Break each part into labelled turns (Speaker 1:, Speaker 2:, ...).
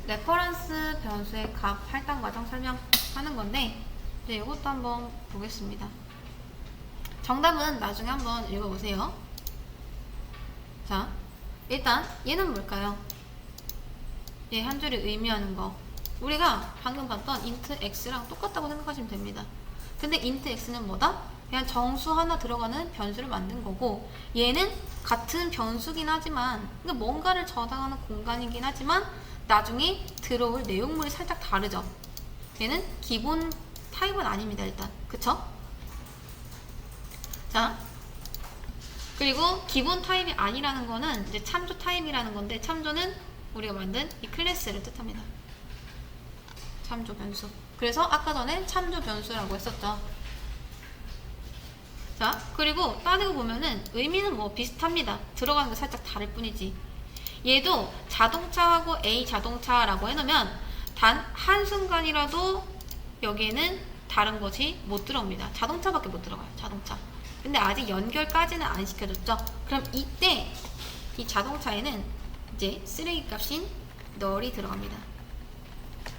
Speaker 1: 레퍼런스 변수의 값 할당 과정 설명하는 건데 이제 이것도 한번 보겠습니다. 정답은 나중에 한번 읽어보세요. 자, 일단 얘는 뭘까요? 얘 한 줄이 의미하는 거. 우리가 방금 봤던 int x랑 똑같다고 생각하시면 됩니다. 근데 int x는 뭐다? 그냥 정수 하나 들어가는 변수를 만든 거고, 얘는 같은 변수긴 하지만, 그러니까 뭔가를 저장하는 공간이긴 하지만 나중에 들어올 내용물이 살짝 다르죠. 얘는 기본 타입은 아닙니다, 일단. 그쵸? 자, 그리고 기본 타입이 아니라는 거는 이제 참조 타입이라는 건데, 참조는 우리가 만든 이 클래스를 뜻합니다. 참조 변수. 그래서 아까 전에 참조 변수라고 했었죠. 자, 그리고 따지고 보면은 의미는 뭐 비슷합니다. 들어가는 게 살짝 다를 뿐이지. 얘도 자동차하고 A 자동차라고 해놓으면 단 한순간이라도 여기에는 다른 것이 못 들어옵니다. 자동차밖에 못 들어가요. 자동차. 근데 아직 연결까지는 안 시켜줬죠. 그럼 이때 이 자동차에는 이제 쓰레기 값인 널이 들어갑니다.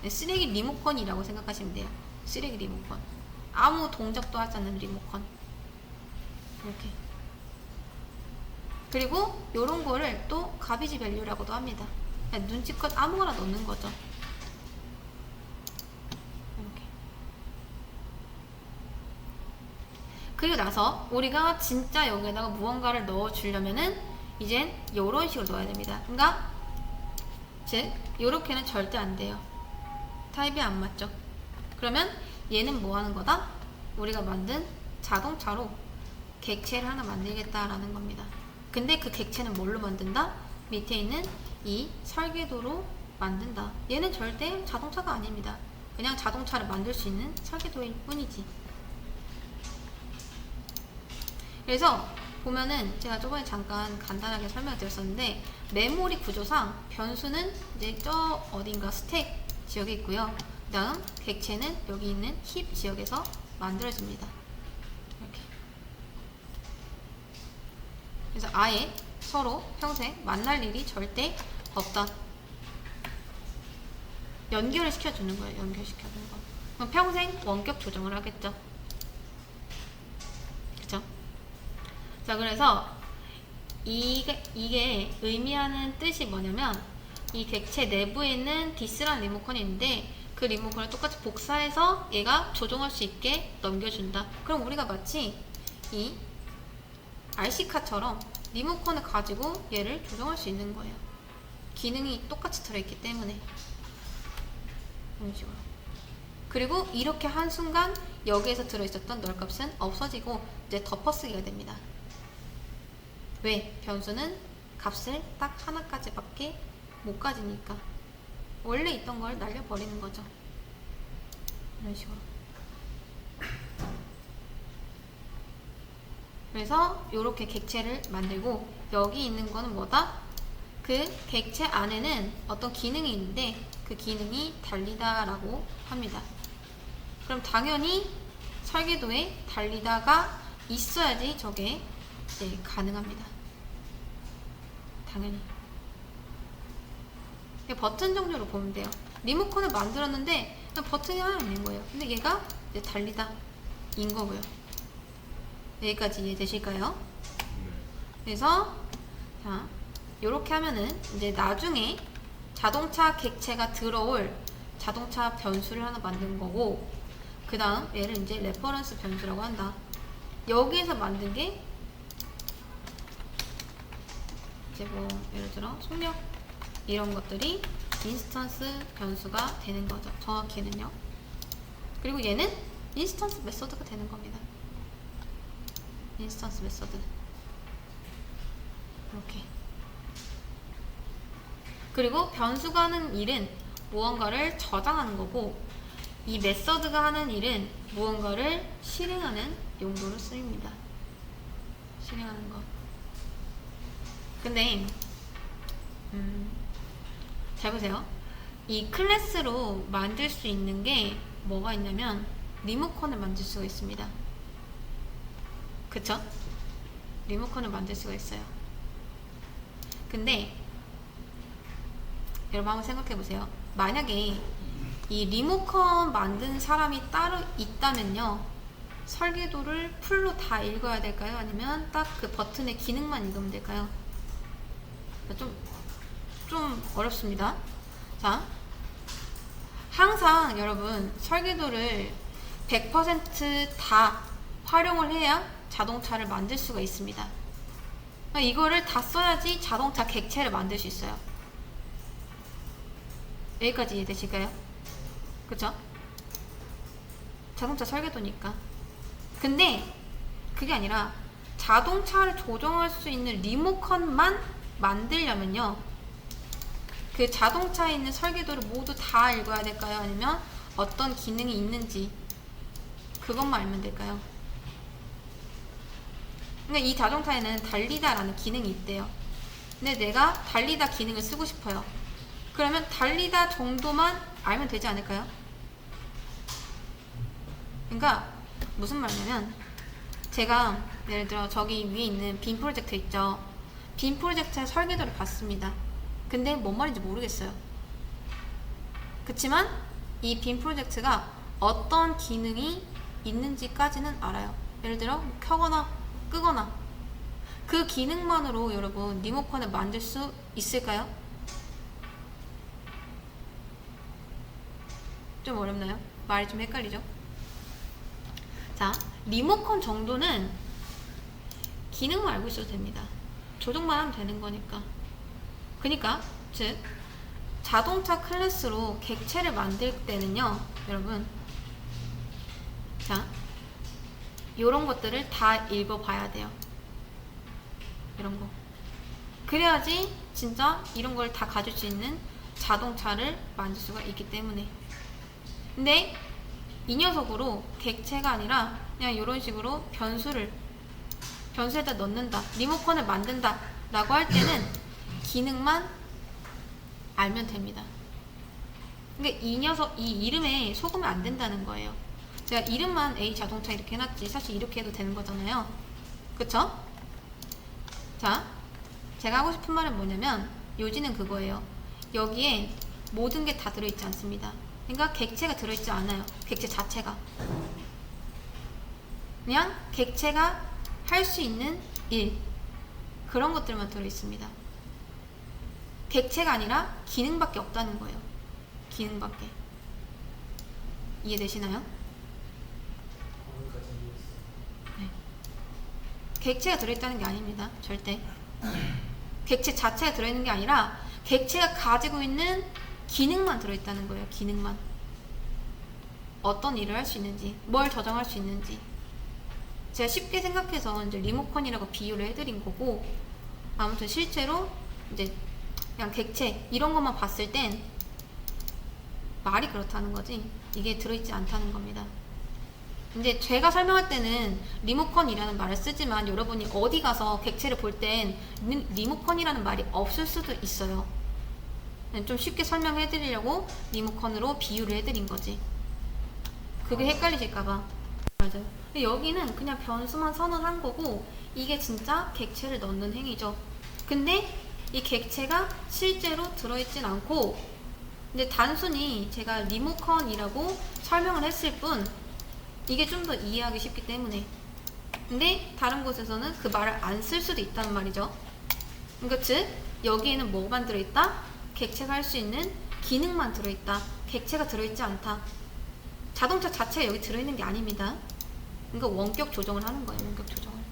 Speaker 1: 쓰레기 리모컨이라고 생각하시면 돼요. 쓰레기 리모컨. 아무 동작도 하지 않는 리모컨. 이렇게. 그리고 요런 거를 또 가비지 밸류라고도 합니다. 그냥 눈치껏 아무거나 넣는 거죠. 이렇게. 그리고 나서 우리가 진짜 여기에다가 무언가를 넣어주려면은 이젠 요런 식으로 넣어야 됩니다. 그러니까 즉 요렇게는 절대 안 돼요. 타입이 안 맞죠. 그러면 얘는 뭐 하는 거다? 우리가 만든 자동차로 객체를 하나 만들겠다라는 겁니다. 근데 그 객체는 뭘로 만든다? 밑에 있는 이 설계도로 만든다. 얘는 절대 자동차가 아닙니다. 그냥 자동차를 만들 수 있는 설계도일 뿐이지. 그래서 보면은 제가 저번에 잠깐 간단하게 설명드렸었는데 메모리 구조상 변수는 이제 저 어딘가 스택 지역에 있고요. 그 다음 객체는 여기 있는 힙 지역에서 만들어집니다. 이렇게. 그래서 아예 서로 평생 만날 일이 절대 없다. 연결을 시켜주는 거예요. 연결시켜주는 거. 그럼 평생 원격 조정을 하겠죠. 그쵸? 자, 그래서 이게 의미하는 뜻이 뭐냐면 이 객체 내부에 있는 디스라는 리모컨이 있는데 그 리모컨을 똑같이 복사해서 얘가 조종할 수 있게 넘겨준다. 그럼 우리가 마치 이 RC카처럼 리모컨을 가지고 얘를 조정할 수 있는 거예요. 기능이 똑같이 들어있기 때문에. 이런 식으로. 그리고 이렇게 한순간 여기에서 들어있었던 널값은 없어지고 이제 덮어쓰기가 됩니다. 왜? 변수는 값을 딱 하나까지밖에 못 가지니까. 원래 있던 걸 날려버리는 거죠. 이런 식으로. 그래서 이렇게 객체를 만들고 여기 있는 거는 뭐다? 그 객체 안에는 어떤 기능이 있는데 그 기능이 달리다라고 합니다. 그럼 당연히 설계도에 달리다가 있어야지 저게 이제 가능합니다. 당연히. 버튼 종류로 보면 돼요. 리모컨을 만들었는데 그냥 버튼이 하나 있는 거예요. 근데 얘가 이제 달리다 인 거고요. 여기까지 이해되실까요? 그래서 자, 요렇게 하면은 이제 나중에 자동차 객체가 들어올 자동차 변수를 하나 만든 거고, 그 다음 얘를 이제 레퍼런스 변수라고 한다. 여기에서 만든 게 이제 뭐 예를 들어 속력 이런 것들이 인스턴스 변수가 되는 거죠. 정확히는요. 그리고 얘는 인스턴스 메소드가 되는 겁니다. 인스턴스 메소드. 이렇게. 그리고 변수가 하는 일은 무언가를 저장하는 거고, 이 메서드가 하는 일은 무언가를 실행하는 용도로 쓰입니다. 실행하는 거. 근데 잘 보세요. 이 클래스로 만들 수 있는 게 뭐가 있냐면 리모컨을 만들 수가 있습니다. 그쵸? 리모컨을 만들 수가 있어요. 근데 여러분 한번 생각해 보세요. 만약에 이 리모컨 만든 사람이 따로 있다면요, 설계도를 풀로 다 읽어야 될까요? 아니면 딱 그 버튼의 기능만 읽으면 될까요? 좀 어렵습니다. 자, 항상 여러분 설계도를 100%다 활용을 해야 자동차를 만들 수가 있습니다. 이거를 다 써야지 자동차 객체를 만들 수 있어요. 여기까지 이해되실까요? 그쵸? 자동차 설계도니까. 근데 그게 아니라 자동차를 조정할 수 있는 리모컨만 만들려면요, 그 자동차에 있는 설계도를 모두 다 읽어야 될까요? 아니면 어떤 기능이 있는지 그것만 알면 될까요? 그러니까 이 자동차에는 달리다라는 기능이 있대요. 근데 내가 달리다 기능을 쓰고 싶어요. 그러면 달리다 정도만 알면 되지 않을까요? 그러니까 무슨 말이냐면, 제가 예를 들어 저기 위에 있는 빔 프로젝터 있죠. 빔 프로젝터의 설계도를 봤습니다. 근데 뭔 말인지 모르겠어요. 그치만 이 빔 프로젝트가 어떤 기능이 있는지까지는 알아요. 예를 들어 켜거나 끄거나. 그 기능만으로 여러분 리모컨을 만들 수 있을까요? 좀 어렵나요? 말이 좀 헷갈리죠? 자, 리모컨 정도는 기능만 알고 있어도 됩니다. 조정만 하면 되는 거니까. 그러니까 즉 자동차 클래스로 객체를 만들 때는요, 여러분, 자, 요런 것들을 다 읽어봐야 돼요. 이런 거. 그래야지 진짜 이런 걸 다 가질 수 있는 자동차를 만들 수가 있기 때문에. 근데 이 녀석으로 객체가 아니라 그냥 이런 식으로 변수에다 넣는다, 리모컨을 만든다 라고 할 때는 기능만 알면 됩니다. 그러니까 이 녀석, 이 이름에 속으면 안 된다는 거예요. 제가 이름만 A 자동차 이렇게 해놨지 사실 이렇게 해도 되는 거잖아요. 그쵸? 자, 제가 하고 싶은 말은 뭐냐면, 요지는 그거예요. 여기에 모든 게 다 들어있지 않습니다. 그러니까 객체가 들어있지 않아요. 객체 자체가. 그냥 객체가 할 수 있는 일, 그런 것들만 들어있습니다. 객체가 아니라 기능밖에 없다는 거예요. 기능밖에. 이해되시나요? 네. 객체가 들어있다는 게 아닙니다. 절대. 객체 자체가 들어있는 게 아니라 객체가 가지고 있는 기능만 들어있다는 거예요. 기능만. 어떤 일을 할 수 있는지, 뭘 조정할 수 있는지. 제가 쉽게 생각해서 이제 리모컨이라고 비유를 해드린 거고, 아무튼 실제로 이제 그냥 객체 이런 것만 봤을 땐 말이 그렇다는 거지 이게 들어있지 않다는 겁니다. 근데 제가 설명할 때는 리모컨이라는 말을 쓰지만 여러분이 어디 가서 객체를 볼 땐 리모컨이라는 말이 없을 수도 있어요. 좀 쉽게 설명해 드리려고 리모컨으로 비유를 해드린 거지. 그게 헷갈리실까봐. 맞아요. 여기는 그냥 변수만 선언한 거고, 이게 진짜 객체를 넣는 행위죠. 근데 이 객체가 실제로 들어있진 않고, 근데 단순히 제가 리모컨이라고 설명을 했을 뿐, 이게 좀 더 이해하기 쉽기 때문에. 근데 다른 곳에서는 그 말을 안 쓸 수도 있다는 말이죠. 그러니까 즉 여기에는 뭐만 들어있다? 객체가 할 수 있는 기능만 들어있다. 객체가 들어있지 않다. 자동차 자체가 여기 들어있는 게 아닙니다. 그러니까 원격 조정을 하는 거예요. 원격 조정을.